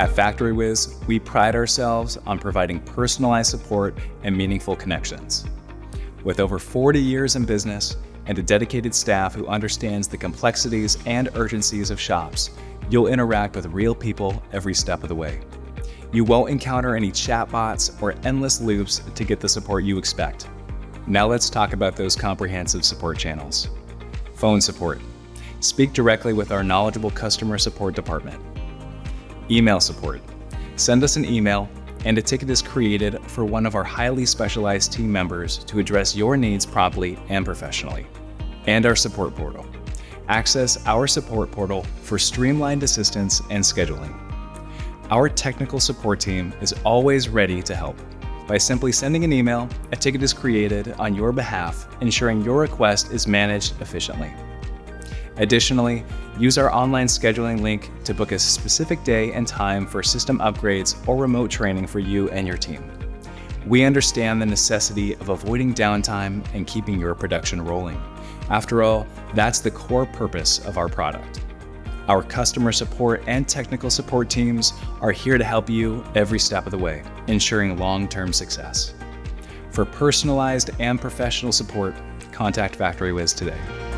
At FactoryWiz, we pride ourselves on providing personalized support and meaningful connections. With over 40 years in business and a dedicated staff who understands the complexities and urgencies of shops, you'll interact with real people every step of the way. You won't encounter any chatbots or endless loops to get the support you expect. Now let's talk about those comprehensive support channels. Phone support. Speak directly with our knowledgeable customer support department. Email support. Send us an email and a ticket is created for one of our highly specialized team members to address your needs promptly and professionally. And our support portal. Access our support portal for streamlined assistance and scheduling. Our technical support team is always ready to help. By simply sending an email, a ticket is created on your behalf, ensuring your request is managed efficiently. Additionally, use our online scheduling link to book a specific day and time for system upgrades or remote training for you and your team. We understand the necessity of avoiding downtime and keeping your production rolling. After all, that's the core purpose of our product. Our customer support and technical support teams are here to help you every step of the way, ensuring long-term success. For personalized and professional support, contact FactoryWiz today.